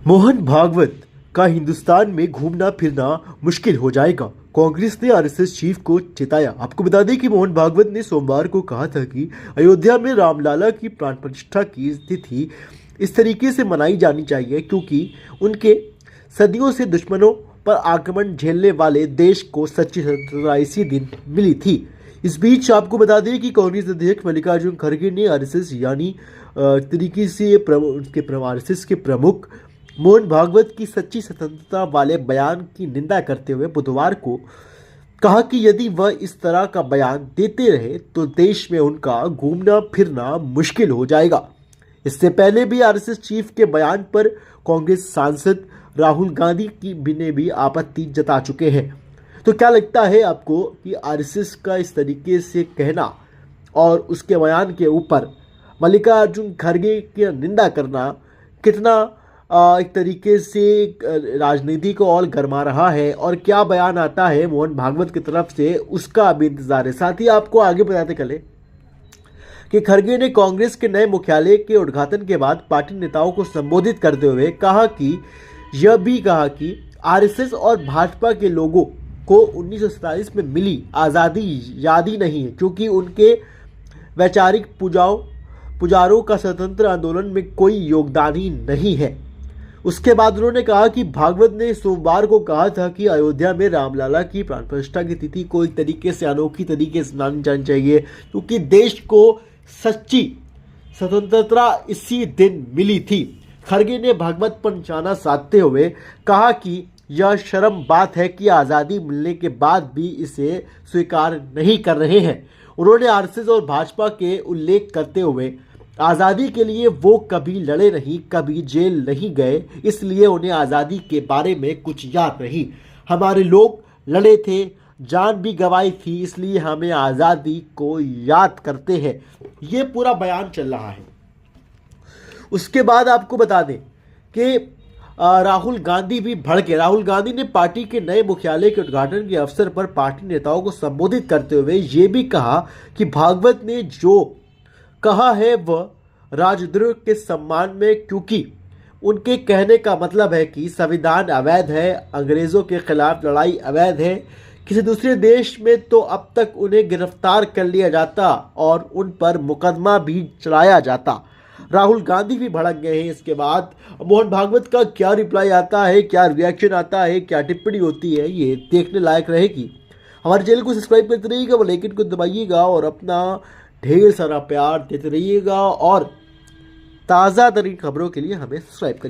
मोहन भागवत का हिंदुस्तान में घूमना फिरना मुश्किल हो जाएगा। कांग्रेस ने आरएसएस चीफ को चेताया। आपको बता दें कि मोहन भागवत ने सोमवार को कहा था कि अयोध्या में रामलला की प्राण प्रतिष्ठा की तिथि इस तरीके से मनाई जानी चाहिए क्योंकि उनके सदियों से दुश्मनों पर आक्रमण झेलने वाले देश को सच्ची स्वतंत्रता इसी दिन मिली थी। इस बीच आपको बता दें कि कांग्रेस अध्यक्ष मल्लिकार्जुन खड़गे ने आरएसएस यानी तरीके से आरएसएस के प्रमुख मोहन भागवत की सच्ची स्वतंत्रता वाले बयान की निंदा करते हुए बुधवार को कहा कि यदि वह इस तरह का बयान देते रहे तो देश में उनका घूमना फिरना मुश्किल हो जाएगा। इससे पहले भी आरएसएस चीफ के बयान पर कांग्रेस सांसद राहुल गांधी ने भी आपत्ति जता चुके हैं। तो क्या लगता है आपको कि आरएसएस का इस तरीके से कहना और उसके बयान के ऊपर मल्लिकार्जुन खड़गे की निंदा करना कितना एक तरीके से राजनीति को और गरमा रहा है और क्या बयान आता है मोहन भागवत की तरफ से, उसका अभी इंतजार है। साथ ही आपको आगे बताते चले कि खड़गे ने कांग्रेस के नए मुख्यालय के उद्घाटन के बाद पार्टी नेताओं को संबोधित करते हुए यह भी कहा कि आरएसएस और भाजपा के लोगों को 1947 में मिली आज़ादी याद ही नहीं है क्योंकि उनके वैचारिक पुजारों का स्वतंत्र आंदोलन में कोई योगदान ही नहीं है। उसके बाद उन्होंने कहा कि भागवत ने सोमवार को कहा था कि अयोध्या में रामलला की प्राण प्रतिष्ठा की तिथि को एक तरीके से अनोखी तरीके से मनानी जानी चाहिए क्योंकि देश को सच्ची स्वतंत्रता इसी दिन मिली थी। खड़गे ने भागवत पर निशाना साधते हुए कहा कि यह शर्म बात है कि आज़ादी मिलने के बाद भी इसे स्वीकार नहीं कर रहे हैं। उन्होंने आरएसएस और भाजपा के उल्लेख करते हुए आज़ादी के लिए वो कभी लड़े नहीं, कभी जेल नहीं गए, इसलिए उन्हें आज़ादी के बारे में कुछ याद नहीं। हमारे लोग लड़े थे, जान भी गंवाई थी, इसलिए हमें आज़ादी को याद करते हैं। ये पूरा बयान चल रहा है। उसके बाद आपको बता दें कि राहुल गांधी भी भड़के। राहुल गांधी ने पार्टी के नए मुख्यालय के उद्घाटन के अवसर पर पार्टी नेताओं को संबोधित करते हुए ये भी कहा कि भागवत ने जो कहा है वह राजद्रोह के सम्मान में, क्योंकि उनके कहने का मतलब है कि संविधान अवैध है, अंग्रेजों के खिलाफ लड़ाई अवैध है। किसी दूसरे देश में तो अब तक उन्हें गिरफ्तार कर लिया जाता और उन पर मुकदमा भी चलाया जाता। राहुल गांधी भी भड़क गए हैं। इसके बाद मोहन भागवत का क्या रिप्लाई आता है, क्या रिएक्शन आता है, क्या टिप्पणी होती है, ये देखने लायक रहेगी। हमारे चैनल को सब्सक्राइब करते रहिएगा, बेल आइकन को दबाइएगा और अपना ढेर सारा प्यार देते रहिएगा और ताज़ा तरीन खबरों के लिए हमें सब्सक्राइब करिए।